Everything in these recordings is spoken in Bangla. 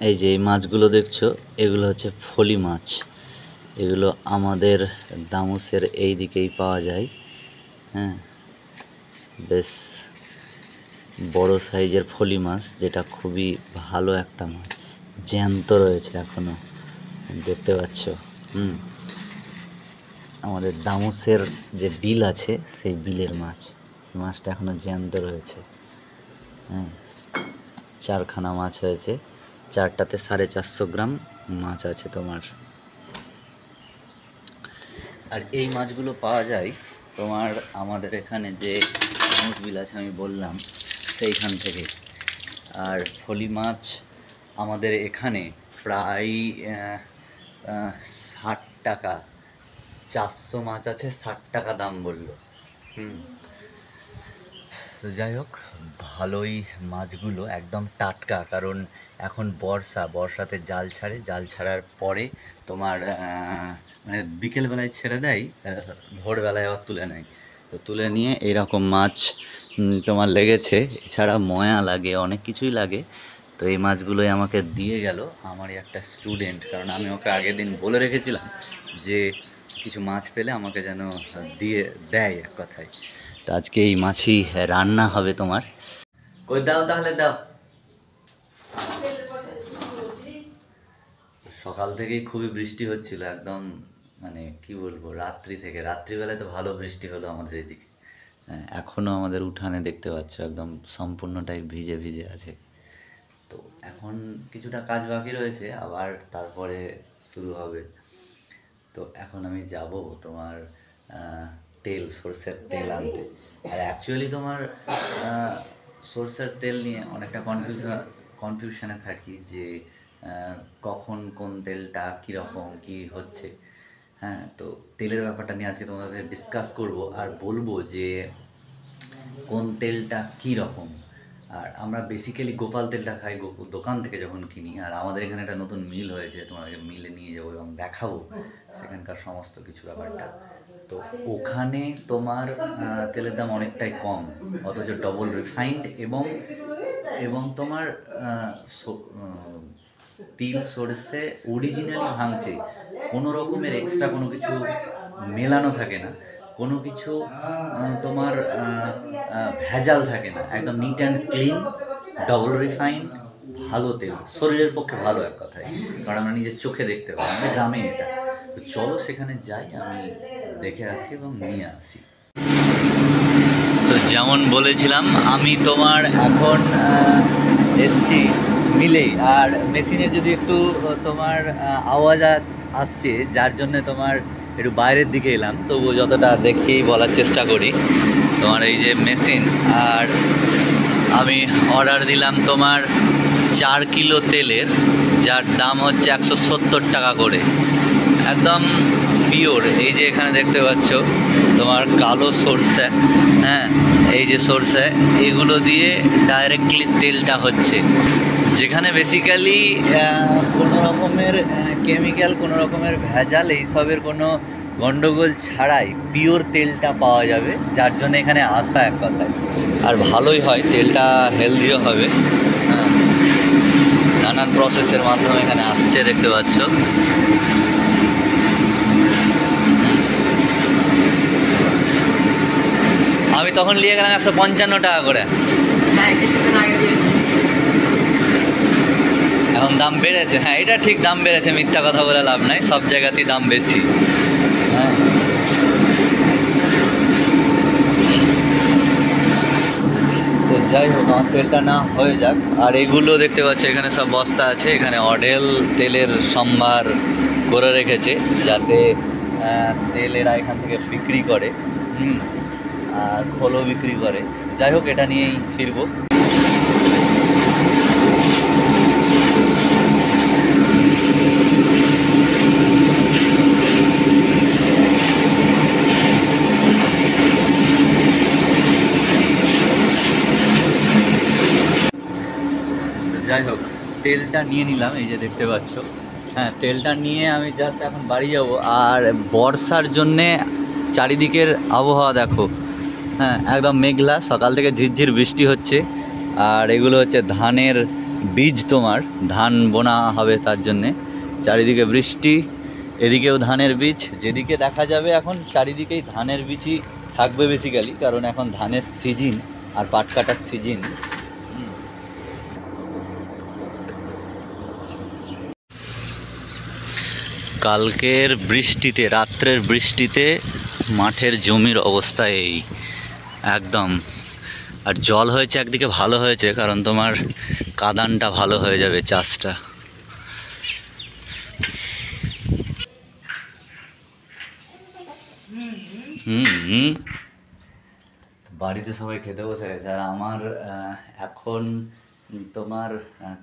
এই যে এই মাছগুলো দেখছো, এগুলো হচ্ছে ফলি মাছ। এগুলো আমাদের দামুসের এই দিকেই পাওয়া যায়। হ্যাঁ, বেশ বড় সাইজের ফলি মাছ, যেটা খুবই ভালো একটা মাছ। জ্যান্ত রয়েছে এখনো, দেখতে পাচ্ছ। আমাদের দামুসের যে বিল আছে, সেই বিলের মাছ। মাছটা এখনো জ্যান্ত রয়েছে। হ্যাঁ, 4খানা মাছ হয়েছে, 4টাতে 450 গ্রাম মাছ আছে তোমার। আর এই মাছগুলো পাওয়া যায় তোমার আমাদের এখানে যে দামুস বিল আছে আমি বললাম, সেইখান থেকে। আর ফলি মাছ আমাদের এখানে প্রায় 60 টাকা, 400 মাছ আছে 60 টাকা দাম বললো। তো যাই হোক, ভালোই মাছগুলো একদম টাটকা, কারণ এখন বর্ষাতে জাল ছাড়ে, জাল ছাড়ার পরে তোমার মানে বিকেলবেলায় ছেড়ে দেয়, ভোরবেলায় আবার তুলে নেয়। তো তুলে নিয়ে এইরকম মাছ তোমার লেগেছে। এছাড়া ময়া লাগে, অনেক কিছুই লাগে। তো এই মাছগুলোই আমাকে দিয়ে গেল আমারই একটা স্টুডেন্ট, কারণ আমি ওকে আগের দিন বলে রেখেছিলাম যে কিছু মাছ পেলে আমাকে যেন দিয়ে দেয়, এক কথায়। তো আজকে এই মাছই রান্না হবে তোমার। কই দাও তাহলে, দাও। সকাল থেকেই খুবই বৃষ্টি হচ্ছিল, একদম মানে কি বলবো, রাত্রিবেলায় তো ভালো বৃষ্টি হলো আমাদের এদিকে। এখনো আমাদের উঠানে দেখতে পাচ্ছ একদম সম্পূর্ণটাই ভিজে ভিজে আছে। তো এখন কিছুটা কাজ বাকি রয়েছে, আবার তারপরে শুরু হবে। তো এখন আমি যাব তোমার সরষের তেল আনতে। আর অ্যাকচুয়ালি তোমার সরষের তেল নিয়ে অনেকটা কনফিউশনে থাকি যে কখন কোন তেলটা কীরকম কী হচ্ছে। হ্যাঁ, তো তেলের ব্যাপারটা নিয়ে আজকে তোমাদের ডিসকাস করব, আর বলবো যে কোন তেলটা কী রকম। আর আমরা বেসিক্যালি গোপাল তেলটা খাই দোকান থেকে যখন কিনি। আর আমাদের এখানে একটা নতুন মিল হয়েছে, তোমাদেরকে মিলে নিয়ে যাবো এবং দেখাবো সেখানকার সমস্ত কিছু ব্যাপারটা। তো ওখানে তোমার তেলের দাম অনেকটাই কম, অথচ ডবল রিফাইন্ড এবং তোমার তিল সরষে অরিজিনালি ভাঙছে, কোনো রকমের এক্সট্রা কোনো কিছু মেলানো থাকে না, কোনো কিছু তোমার ভেজাল থাকে না, একদম neat and clean, double refined, ভালো তেল, শরীরের পক্ষে ভালো, এক কথায়। কারণ আমরা নিজের চোখে দেখতে পাই, আমাদের গ্রামে এটা। তো চলো সেখানে যাই, আমি দেখে আসি এবং নিয়ে আসি। তো যেমন বলেছিলাম, আমি তোমার এখন এসছি মিলে। আর মেশিনের যদি একটু তোমার আওয়াজ আসছে, যার জন্য তোমার একটু বাইরের দিকে এলাম, তবুও যতটা দেখি বলার চেষ্টা করি। তোমার এই যে মেশিন, আর আমি অর্ডার দিলাম তোমার 4 কিলো তেলের, যার দাম হচ্ছে 170 টাকা করে, একদম পিওর। এই যে এখানে দেখতে পাচ্ছ তোমার কালো সরষে, হ্যাঁ, এই যে সরষে, এগুলো দিয়ে ডাইরেক্টলি তেলটা হচ্ছে। যেখানে বেসিক্যালি কোনো রকমের কেমিক্যাল, কোনো রকমের ভেজাল, এইসবের কোনো গন্ডগোল ছাড়াই পিওর তেলটা পাওয়া যাবে, যার জন্য এখানে আসা, এক কথায়। আর ভালোই হয়, তেলটা হেলদিও হবে। হ্যাঁ, নানান প্রসেসের মাধ্যমে এখানে আসছে, দেখতে পাচ্ছ। আমি তখন নিয়ে গেলাম 155 টাকা করে। এখন দাম বেড়েছে। হ্যাঁ, এটা ঠিক, দাম বেড়েছে, মিথ্যা কথা বলে লাভ নাই, সব জায়গাতেই দাম বেশি। হ্যাঁ, তো যাই হোক, আমার তেলটা না হয়ে যাক। আর এগুলো দেখতে পাচ্ছ, এখানে সব বস্তা আছে, এখানে অডেল তেলের সম্ভার করে রেখেছে, যাতে তেল এরা এখান থেকে বিক্রি করে, আর খোলও বিক্রি করে। যাই হোক, এটা নিয়েই ফিরবো। যাই হোক, তেলটা নিয়ে নিলাম, এই যে দেখতে পাচ্ছ। হ্যাঁ, তেলটা নিয়ে আমি জাস্ট এখন বাড়ি যাব। আর বর্ষার জন্যে চারিদিকের আবহাওয়া দেখো, হ্যাঁ, একদম মেঘলা, সকাল থেকে ঝিরঝির বৃষ্টি হচ্ছে। আর এগুলো হচ্ছে ধানের বীজ তোমার ধান বোনা হবে তার জন্যে। চারিদিকে বৃষ্টি, এদিকেও ধানের বীজ, যেদিকে দেখা যাবে এখন চারিদিকেই ধানের বীজই থাকবে বেসিক্যালি, কারণ এখন ধানের সিজন আর পাট কাটার সিজন। কালকের বৃষ্টিতে, রাত্রের বৃষ্টিতে মাঠের জমির অবস্থা এই একদম। আর জল হয়েছে একদিকে ভালো হয়েছে, কারণ তোমার কাদানটা ভালো হয়ে যাবে চাষটা। বাড়িতে সবাই খেতে বসে গেছে, আর আমার এখন তোমার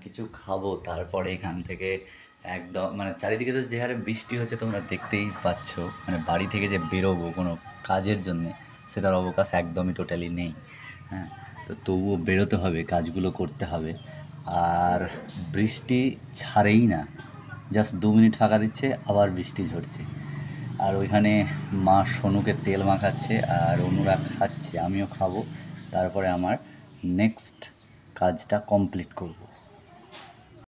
কিছু খাবো, তারপরে এখান থেকে একদম মানে চারিদিকে তো যে হারে বৃষ্টি হচ্ছে তোমরা দেখতেই পাচ্ছ, মানে বাড়ি থেকে যে বেরোবো কোনো কাজের জন্যে সেটার অবকাশ একদমই টোটালি নেই। হ্যাঁ, তো তবুও বেরোতে হবে, কাজগুলো করতে হবে। আর বৃষ্টি ছাড়েই না, জাস্ট 2 মিনিট ফাঁকা দিচ্ছে আবার বৃষ্টি ঝরছে। আর ওইখানে মা সোনুকে তেল মাখাচ্ছে আর অনুরাগ খাচ্ছে, আমিও খাবো, তারপরে আমার নেক্সট কাজটা কমপ্লিট করব।